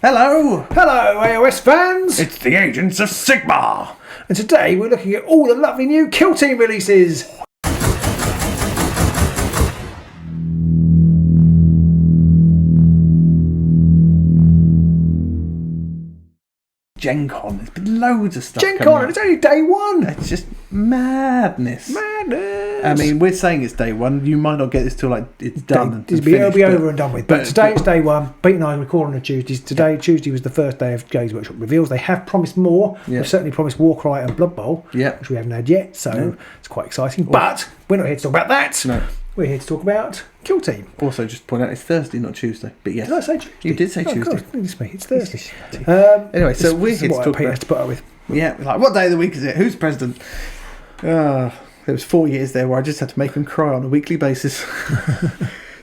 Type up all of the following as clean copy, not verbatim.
Hello! Hello, AOS fans! It's the Agents of Sigmar! And today we're looking at all the lovely new Kill Team releases! Gencon. There's been loads of stuff. Gencon, and it's only day one! It's just madness. Madness! I mean, we're saying it's day one. You might not get this till it's done. It'll be over and done with. But today it's day one. Pete and I are recording on Tuesdays. Tuesday was the first day of Games Workshop reveals. They have promised more. Yeah. They've certainly promised Warcry and Blood Bowl, which we haven't had yet. So it's quite exciting. But we're not here to talk about that. No. We're here to talk about Kill Team. Also, just point out it's Thursday, not Tuesday. But yes. Did I say Tuesday? You did say Tuesday. God, it's me. It's Thursday. Anyway, so we're here to talk Pete about... has to put up with. Yeah, like, what day of the week is it? Who's president? There was 4 years there where I just had to make them cry on a weekly basis.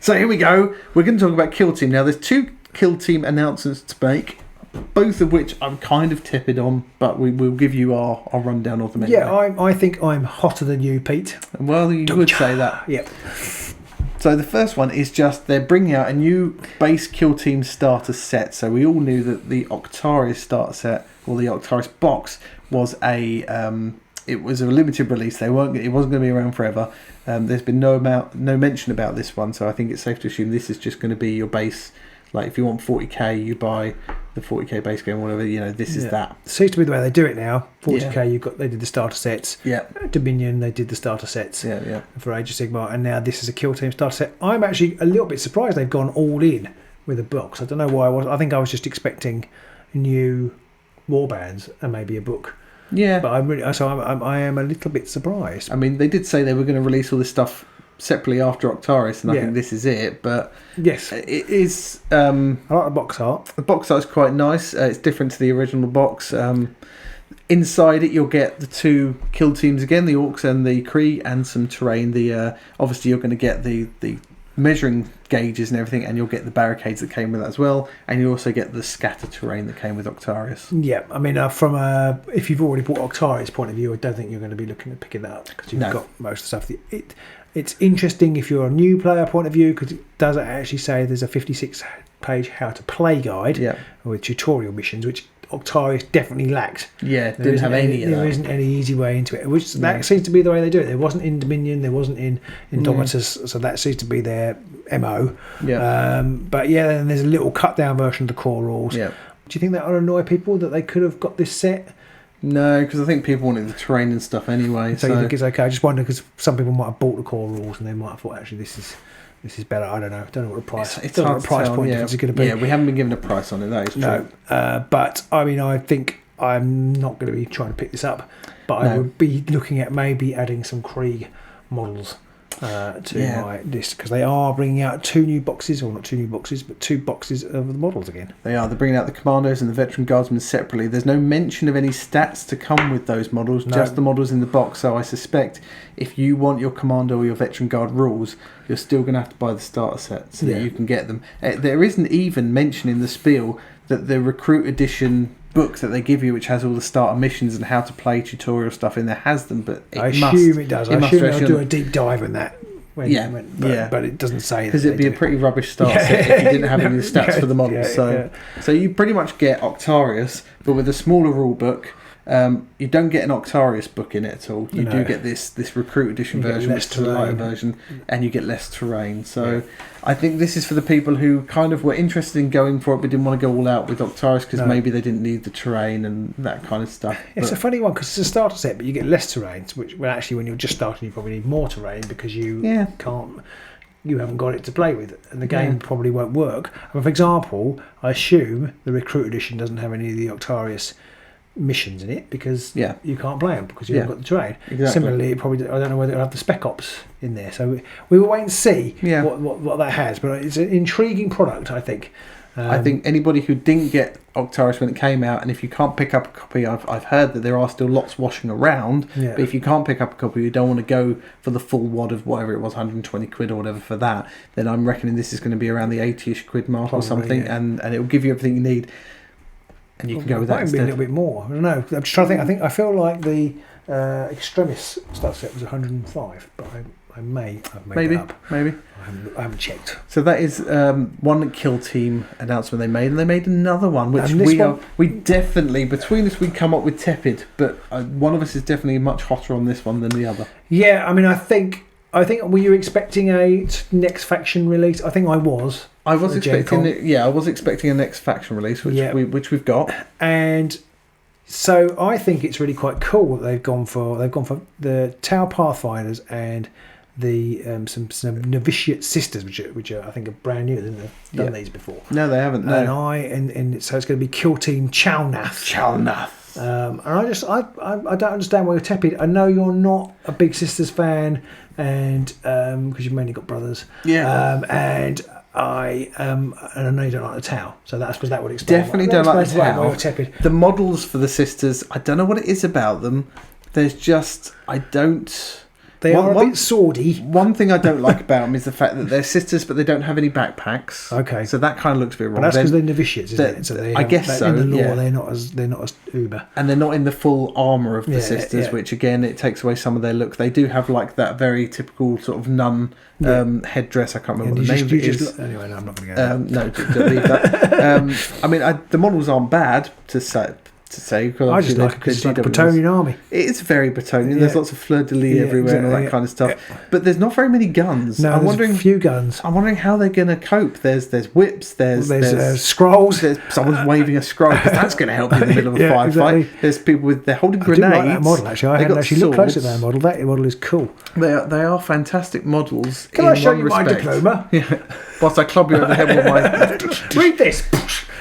So here we go. We're going to talk about Kill Team. Now, there's 2 Kill Team announcements to make, both of which I'm kind of tepid on, but we'll give you our rundown of them anyway. Yeah, I think I'm hotter than you, Pete. Well, you would say that. Yep. So the first one is just they're bringing out a new base Kill Team starter set. So we all knew that the Octarius starter set, or the Octarius box, was a limited release. It wasn't going to be around forever. There's been no mention about this one, so I think it's safe to assume this is just going to be your base. Like if you want 40k, you buy the 40k base game, whatever. This is that. Seems to be the way they do it now. 40k, they did the starter sets. Yeah. Dominion, they did the starter sets. Yeah. For Age of Sigmar, and now this is a Kill Team starter set. I'm actually a little bit surprised they've gone all in with a box. I don't know why. I think I was just expecting new warbands and maybe a book. Yeah. But I am a little bit surprised. I mean, they did say they were going to release all this stuff separately after Octarius, and I think this is it. But yes, it is. I like the box art. The box art is quite nice. It's different to the original box. Inside it, you'll get the 2 Kill Teams again, the Orcs and the Kree, and some terrain. Obviously you're going to get the measuring gauges and everything, and you'll get the barricades that came with that as well, and you also get the scatter terrain that came with Octarius. Yeah, I mean, if you've already bought Octarius point of view, I don't think you're going to be looking at picking that up because you've got most of the stuff. It's interesting if you're a new player point of view because it does actually say there's a 56-page how to play guide with tutorial missions, which Octarius definitely lacked. Yeah, didn't have any of that. There isn't any easy way into it, which that seems to be the way they do it. There wasn't in Dominion, there wasn't in Indomitus, so that seems to be their MO. Yeah. But then there's a little cut down version of the core rules. Yeah. Do you think that would annoy people that they could have got this set? No, because I think people wanted the terrain and stuff anyway. So you think it's okay? I just wonder because some people might have bought the core rules and they might have thought actually this is better. I don't know. Don't know what the price. It's hard to tell, point difference is going to be. Yeah, we haven't been given a price on it. That is true. No, but I mean, I think I'm not going to be trying to pick this up, but I would be looking at maybe adding some Krieg models to my list because they are bringing out 2 new boxes, or not 2 new boxes, but 2 boxes of the models again. They are. They're bringing out the Commandos and the Veteran Guardsmen separately. There's no mention of any stats to come with those models, just the models in the box. So I suspect if you want your Commando or your Veteran Guard rules, you're still going to have to buy the starter set so that you can get them. There isn't even mention in the spiel that the Recruit Edition book that they give you, which has all the starter missions and how to play tutorial stuff in there, has them, but I assume it does. I assume they'll do a deep dive in that. But it doesn't say because it'd be a pretty rubbish starter set if you didn't have any stats for the models. So you pretty much get Octarius, but with a smaller rule book. You don't get an Octarius book in it at all. You do get this Recruit Edition version, which is a lighter version, and you get less terrain. So I think this is for the people who kind of were interested in going for it but didn't want to go all out with Octarius because maybe they didn't need the terrain and that kind of stuff. It's a funny one because it's a starter set, but you get less terrain, which actually when you're just starting you probably need more terrain because you can't. You haven't got it to play with, and the game probably won't work. And for example, I assume the Recruit Edition doesn't have any of the Octarius missions in it because you can't play them because you haven't got the terrain. Exactly. Similarly, I don't know whether it'll have the Spec Ops in there. So we will wait and see what that has. But it's an intriguing product, I think. I think anybody who didn't get Octarius when it came out, and if you can't pick up a copy, I've heard that there are still lots washing around. Yeah. But if you can't pick up a copy, you don't want to go for the full wad of whatever it was, 120 quid or whatever for that. Then I'm reckoning this is going to be around the 80ish quid mark or something, and it will give you everything you need. And you can go with that instead. Might be a little bit more. I don't know. I'm just trying to think. I feel like the Extremis stuff set was 105, but I may have made it up. Maybe. I haven't checked. So that is one kill team announcement they made, and they made another one, which we definitely, between us, we come up with tepid, but one of us is definitely much hotter on this one than the other. Yeah, I mean, I think. Were you expecting a next faction release? I think I was. I was expecting a next faction release, which we've got, and so I think it's really quite cool that they've gone for the Tau Pathfinders and the some Novitiate sisters, which are I think are brand new. They haven't done these before. No, they haven't. No. And so it's going to be Kill Team Chalnath. And I don't understand why you're tepid. I know you're not a big sisters fan, and because you've mainly got brothers. Yeah. And I know you don't like the Tau, so that would explain. Definitely don't like the Tau. Why you're tepid. The models for the sisters, I don't know what it is about them. There's just They are a bit swordy. One thing I don't like about them is the fact that they're sisters, but they don't have any backpacks. Okay, so that kind of looks a bit wrong. But that's because they're novitiates, isn't it? So I guess so. In the lore, they're not as uber, and they're not in the full armor of the sisters, which again it takes away some of their look. They do have like that very typical sort of nun headdress. I can't remember what the name of it is. Anyway, no, I'm not going to go. No, don't leave that. I mean, the models aren't bad to say. Because I just like it because it's like a Bretonian army. It is very Bretonian. There's lots of fleur-de-lis everywhere and all that kind of stuff. But there's not very many guns. No, there's a few guns. I'm wondering how they're going to cope. There's whips. There's scrolls. There's someone's waving a scroll. That's going to help in the middle of a firefight. There's people they're holding grenades. I do like that model actually. I haven't actually looked close at that model. That model is cool. They are fantastic models. Can I show you my diploma? Yeah. Whilst I club you over the head with my... Read this.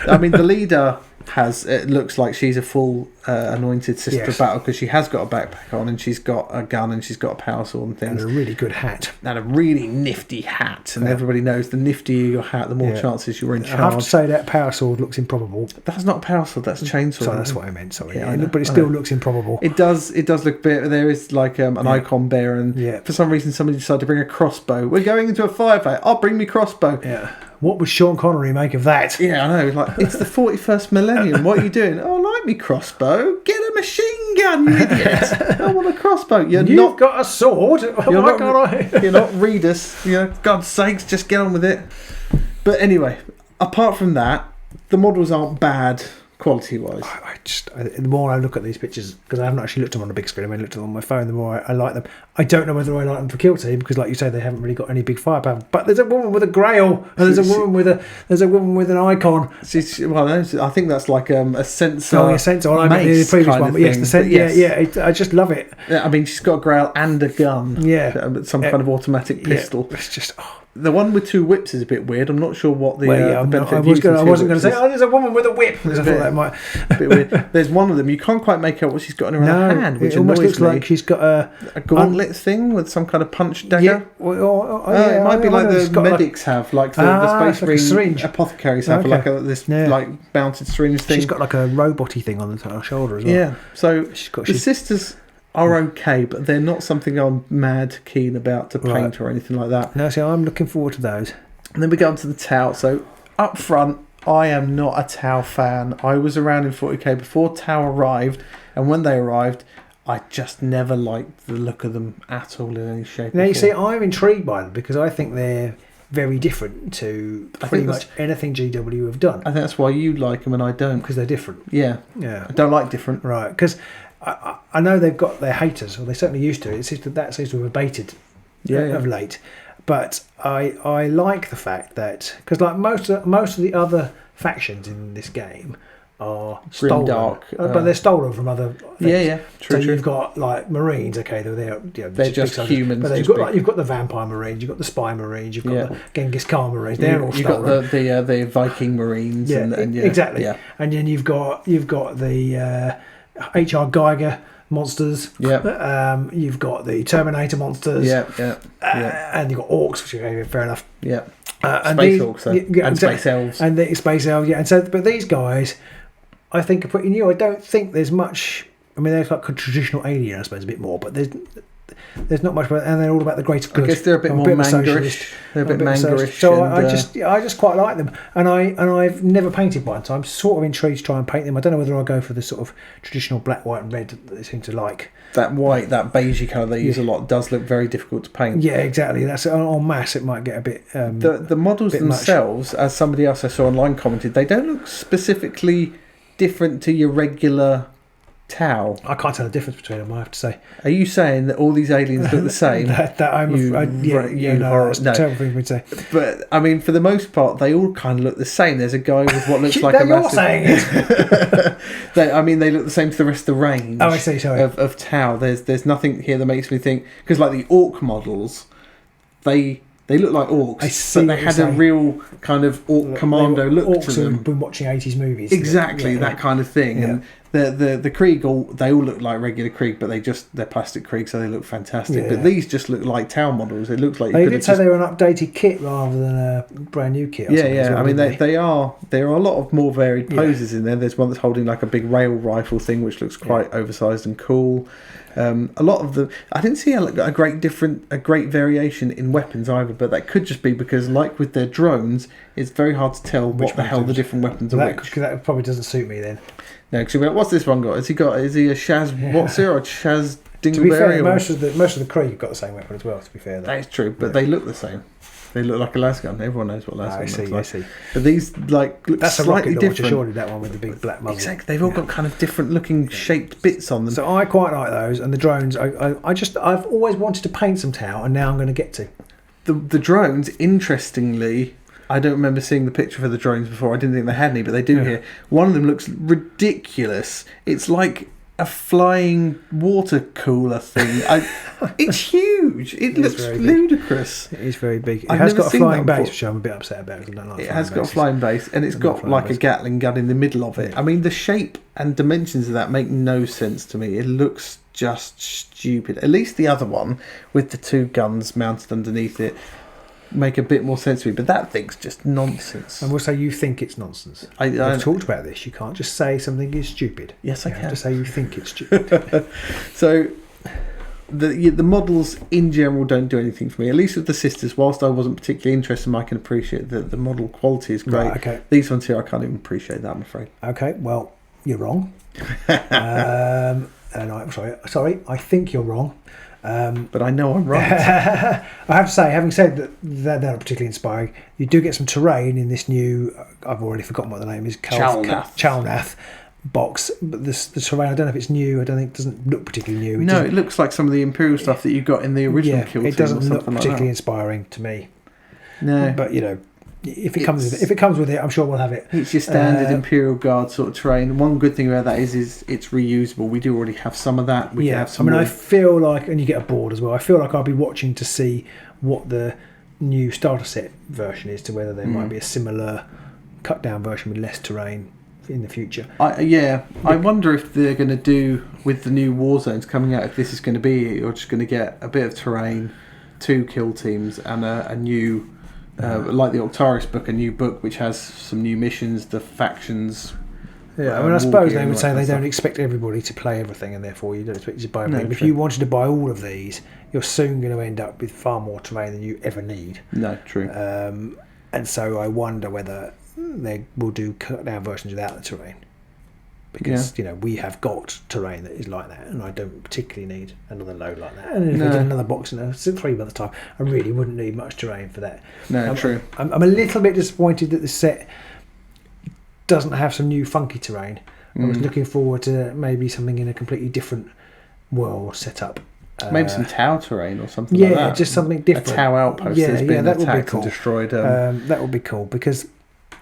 I mean, the leader... it looks like she's a full anointed sister of battle because she has got a backpack on and she's got a gun and she's got a power sword and things and a really good hat and a really nifty hat, and everybody knows the niftier your hat, the more chances you're in charge. I have to say that power sword looks improbable. That's not a power sword, that's a chainsaw. So that's what I meant. Sorry, but it still looks improbable. It does look a bit. There is like an icon bearer, and for some reason somebody decided to bring a crossbow. We're going into a firefight. I'll bring me crossbow. Yeah. What would Sean Connery make of that? Yeah, I know. Like, it's the 41st millennium. What are you doing? Oh, I like me crossbow. Get a machine gun, you idiot. I want a crossbow. You've got a sword. You're not Readus. God's sakes, just get on with it. But anyway, apart from that, the models aren't bad quality-wise. The more I look at these pictures, because I haven't actually looked at them on the big screen, I looked at them on my phone, the more I like them. I don't know whether I like them for kill team, because like you say, they haven't really got any big firepower. But there's a woman with a grail, and there's a woman with an icon. I think that's like a sensor. Oh, a sensor. I mean, the previous one, but yes, the sensor. I just love it. Yeah, I mean, she's got a grail and a gun. Yeah, some kind of automatic pistol. It's just. The one with two whips is a bit weird. I'm not sure what the benefit I wasn't going to say, there's a woman with a whip. Because I thought that might... a bit weird. There's one of them. You can't quite make out what she's got in her hand, which it almost looks like she's got a gauntlet thing with some kind of punch dagger. Yeah, it might be like the medics have, like the Space Marine syringe. Apothecaries have, like this like mounted syringe thing. She's got like a robot-y thing on her shoulder as well. Yeah, so the sisters are okay, but they're not something I'm mad keen about to paint or anything like that. No, so I'm looking forward to those. And then we go on to the Tau. So up front, I am not a Tau fan. I was around in 40k before Tau arrived, and when they arrived, I just never liked the look of them at all in any shape. Now you see, I'm intrigued by them because I think they're very different to pretty much anything GW have done. I think that's why you like them and I don't. Because they're different. Yeah. I don't like different. Right, because I know they've got their haters, or they certainly used to. It seems that seems to have abated of late. But I like the fact that, because like most of the other factions in this game are stolen, dark, but they're stolen from other things. Yeah, true. So you've got like Marines, okay, they're just humans. But you've got the Vampire Marines, you've got the Spy Marines, you've got the Genghis Khan Marines. They're all stolen. You've got the Viking Marines. Exactly. Yeah. And then you've got the H.R. Geiger monsters. Yeah. You've got the Terminator monsters. Yeah. And you've got orcs, which are fair enough. Yeah. Space orcs, and space elves. And the space elves, yeah. And so, but these guys, I think, are pretty new. I don't think there's much. I mean, there's like a traditional alien, I suppose, a bit more, but there's not much, and they're all about the greater good. I guess they're a bit more mangerish. They're a bit mangerish. So I just quite like them, and I've never painted one, so I'm sort of intrigued to try and paint them. I don't know whether I'll go for the sort of traditional black, white, and red that they seem to like. That white, that beigey colour they use a lot does look very difficult to paint. Yeah, exactly. That's en masse. It might get a bit. The models themselves, much. As somebody else I saw online commented, they don't look specifically different to your regular Tau. I can't tell the difference between them, I have to say. Are you saying that all these aliens look the same? That's a terrible thing for me to say. But I mean, for the most part, they all kind of look the same. There's a guy with what looks like a massive. You're saying it. They look the same to the rest of the range. Oh, I see. Sorry. Of Tau. There's nothing here that makes me think, because like the Orc models, they look like orcs, but they had a real kind of orc commando look to them. Orcs have been watching 80s movies. Exactly, that kind of thing. Yeah. And the Krieg, they all look like regular Krieg, but they're plastic Krieg, so they look fantastic. Yeah. But these just look like Tau models. It looks like they did say they were an updated kit rather than a brand new kit. Yeah. I mean, there are a lot of more varied poses in there. There's one that's holding like a big rail rifle thing, which looks quite oversized and cool. A lot of them, I didn't see a great variation in weapons either, but that could just be because, like with their drones, it's very hard to tell what the hell the different weapons are. That probably doesn't suit me then. No, because what's this one got? Is he a Shaz? What's it, or a Shaz Dingleberry? To be fair, most of the Krieg have got the same weapon as well. To be fair, that is true, but they look the same. They look like a lasgun. Everyone knows what lasgun looks like. I see. But these look that's slightly a rocket different. Launcher, surely that one with the big black muzzle. Exactly. They've all got kind of different looking shaped bits on them. So I quite like those, and the drones. I've always wanted to paint some Tau, and now I'm going to get to. The drones, interestingly, I don't remember seeing the picture for the drones before. I didn't think they had any, but they do here. One of them looks ridiculous. It's like a flying water cooler thing. It's huge. It looks ludicrous. It is very big. It has got a flying base, which I'm a bit upset about. I don't like it has got a flying base, and it's got like a Gatling gun in the middle of it. I mean, the shape and dimensions of that make no sense to me. It looks just stupid. At least the other one with the two guns mounted underneath it make a bit more sense to me, but that thing's just nonsense. And we'll say you think it's nonsense. I've talked about this. You can't just say something is stupid. Yes, I can. You have to say you think it's stupid. So the models in general don't do anything for me. At least with the sisters, whilst I wasn't particularly interested, I can appreciate that the model quality is great. Right, okay. These ones here, I can't even appreciate that, I'm afraid. Okay, well, you're wrong. And I'm sorry, I think you're wrong. But I know I'm right. I have to say, having said that, they're not particularly inspiring. You do get some terrain in this new, I've already forgotten what the name is, Chalnath box. But the terrain, I don't know if it's new. I don't think it doesn't look particularly new. It looks like some of the Imperial stuff that you got in the original Kill Team. It doesn't look particularly inspiring to me. No, but if it comes with it, I'm sure we'll have it. It's your standard Imperial Guard sort of terrain. One good thing about that is it's reusable. We do already have some of that. We have some. I feel like, and you get a board as well. I feel like I'll be watching to see what the new starter set version is, to whether there might be a similar cut down version with less terrain in the future. I wonder if they're going to do with the new war zones coming out. If this is going to be, you're just going to get a bit of terrain, 2 kill teams, and a new. Like the Octaris book, a new book which has some new missions, the factions. Yeah, I suppose they would say they don't expect everybody to play everything, and therefore you don't expect you to buy everything. If you wanted to buy all of these, you're soon going to end up with far more terrain than you ever need. No, true. And so I wonder whether they will do cut down versions without the terrain. Because we have got terrain that is like that, and I don't particularly need another load like that. And if I did another box and 3 by the time, I really wouldn't need much terrain for that. No, true. I'm a little bit disappointed that the set doesn't have some new funky terrain. I was looking forward to maybe something in a completely different world set up. Maybe some Tau terrain or something like that. Yeah, just something different. A Tau outpost that's been that would attacked be cool. and destroyed. That would be cool because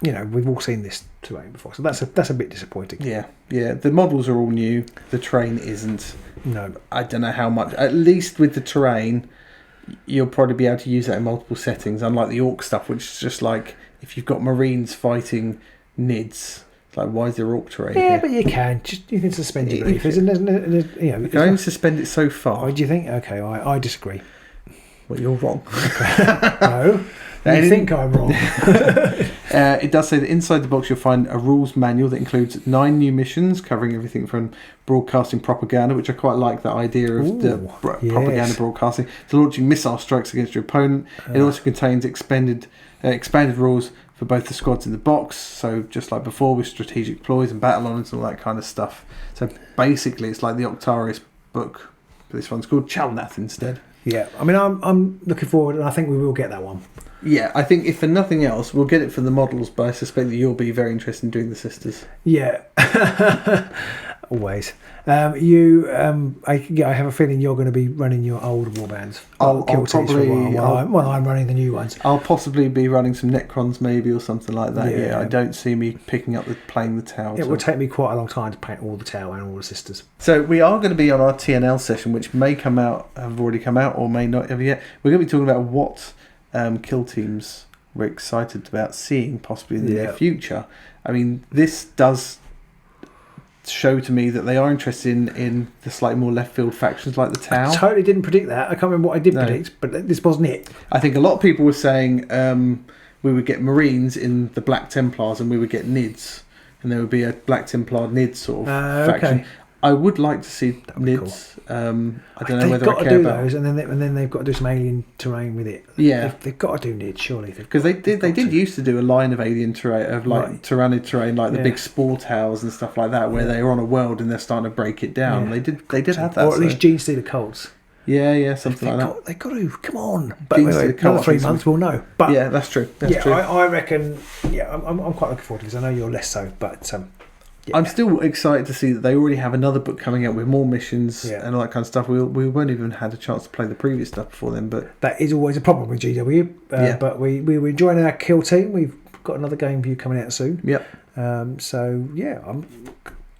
we've all seen this terrain before, so that's a bit disappointing. Yeah. The models are all new. The terrain isn't. No, I don't know how much. At least with the terrain, you'll probably be able to use that in multiple settings. Unlike the Orc stuff, which is just like if you've got Marines fighting Nids. It's like, why is there Orc terrain? Yeah, here? but you can suspend your belief. You can only suspend it so far. Oh, do you think? Okay, I disagree. Well, you're wrong. No. You think I'm wrong. It does say that inside the box you'll find a rules manual that includes 9 new missions covering everything from broadcasting propaganda, which I quite like that idea of propaganda broadcasting, to launching missile strikes against your opponent. It also contains expanded rules for both the squads in the box, so just like before with strategic ploys and battle honors and all that kind of stuff. So basically it's like the Octaris book, but this one's called Chalnath instead. Yeah, I mean, I'm looking forward, and I think we will get that one. Yeah, I think if for nothing else, we'll get it for the models, but I suspect that you'll be very interested in doing the sisters. Yeah, always. I have a feeling you're going to be running your old warbands. I'll probably while I'm running the new ones. I'll possibly be running some Necrons maybe or something like that. Yeah, I don't see me picking up playing the Tau. It will take me quite a long time to paint all the Tau and all the sisters. So we are going to be on our TNL session, which may have already come out, or may not have yet. We're going to be talking about what kill teams we're excited about seeing possibly in the near future. I mean, this does show to me that they are interested in the slightly more left field factions like the Tau. I totally didn't predict that. I can't remember what I did predict, but this wasn't it. I think a lot of people were saying we would get Marines in the Black Templars and we would get NIDs, and there would be a Black Templar NID sort of faction. Okay. I would like to see NIDs. Cool. I don't know whether I care about those, and then they've got to do some alien terrain with it. Yeah, they've got to do NIDs, surely. Because they did used to do a line of alien terrain, of like Tyrannid terrain, like the big spore towers and stuff like that, where they're on a world and they're starting to break it down. Yeah. They did have that, or at least Gene Stealer Colts. Yeah, something like that. They've got to come on. But another 3 months, we'll know. But yeah, that's true. That's true. I reckon. Yeah, I'm quite looking forward to this. I know you're less so, but. Yeah. I'm still excited to see that they already have another book coming out with more missions and all that kind of stuff. We won't even had a chance to play the previous stuff before then, but that is always a problem with GW. But we were enjoying our kill team. We've got another game view coming out soon. Yep. So yeah, I'm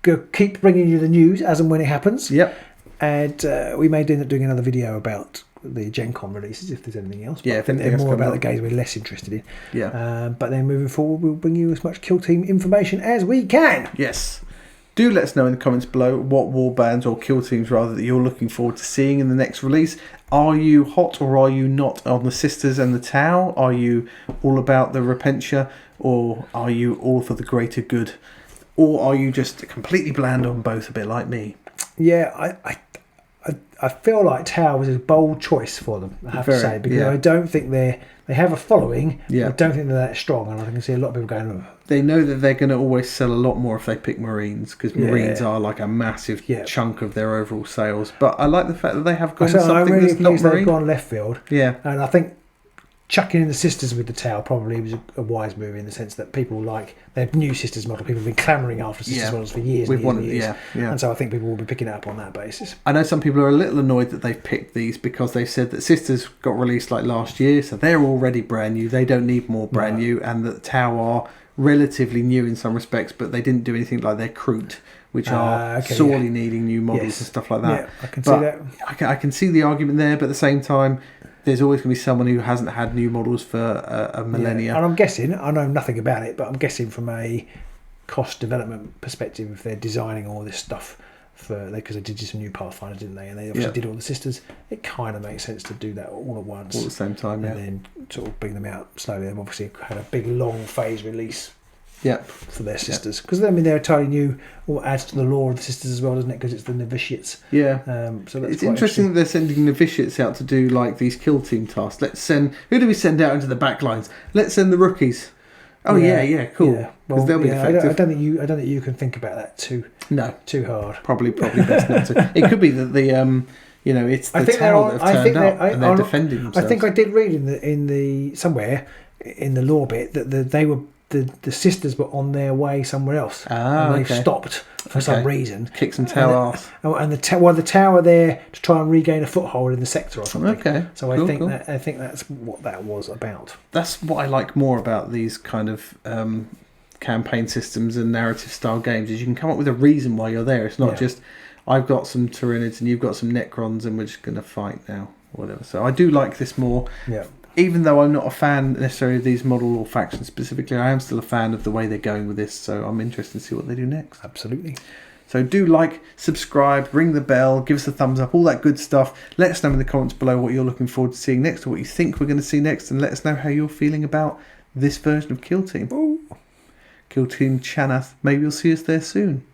gonna keep bringing you the news as and when it happens. Yep. And we may end up doing another video about the Gencon releases if there's anything else. Yeah, I think they're more about the games we're less interested in. Yeah. But then moving forward, we'll bring you as much kill team information as we can. Yes. Do let us know in the comments below what warbands or kill teams rather that you're looking forward to seeing in the next release. Are you hot or are you not on the Sisters and the Tau? Are you all about the Repentia, or are you all for the greater good? Or are you just completely bland on both, a bit like me? Yeah, I feel like Tau was a bold choice for them, I have to say, because I don't think they have a following. I don't think they're that strong, and I can see a lot of people going, oh. They know that they're going to always sell a lot more if they pick Marines, because Marines are like a massive chunk of their overall sales. But I like the fact that they have gone something that's not Marine. They've gone left field. Yeah. And I think chucking in the Sisters with the Tau probably was a wise move, in the sense that people like their new Sisters model. People have been clamouring after Sisters models for years and years. And so I think people will be picking it up on that basis. I know some people are a little annoyed that they've picked these because they said that Sisters got released like last year, so they're already brand new. They don't need more brand new, and that Tau are relatively new in some respects, but they didn't do anything like their Kroot, which are sorely needing new models and stuff like that. Yeah, I can see that. I can see the argument there, but at the same time, there's always going to be someone who hasn't had new models for a millennia. Yeah. And I'm guessing, I know nothing about it, but I'm guessing from a cost development perspective, if they're designing all this stuff because they did some new Pathfinder, didn't they? And they obviously did all the Sisters. It kind of makes sense to do that all at once, all at the same time, and then sort of bring them out slowly. They've obviously had a big long phase release. For their Sisters, because I mean they're entirely new. Or adds to the lore of the Sisters as well, doesn't it? Because it's the Novitiates. Yeah. So that's it's interesting that they're sending Novitiates out to do like these kill team tasks. Who do we send out into the back lines? Let's send the rookies. Oh yeah, cool. Because well, they'll be effective. I don't think you can think about that too hard. Probably best not to. It could be that the it's the Tau that have turned up and they're defending themselves. I think I did read in the somewhere in the lore bit that they were. The Sisters were on their way somewhere else, and they stopped for some reason. Kick some Tau ass. And the Tau are there to try and regain a foothold in the sector or something. Okay, so I think that's what that was about. That's what I like more about these kind of campaign systems and narrative style games, is you can come up with a reason why you're there. It's not just I've got some Tyrannids and you've got some Necrons and we're just going to fight now or whatever. So I do like this more. Yeah. Even though I'm not a fan necessarily of these model or factions specifically, I am still a fan of the way they're going with this, so I'm interested to see what they do next. Absolutely. So do like, subscribe, ring the bell, give us a thumbs up, all that good stuff. Let us know in the comments below what you're looking forward to seeing next, or what you think we're going to see next, and let us know how you're feeling about this version of Kill Team. Ooh. Kill Team Chalnath. Maybe you'll see us there soon.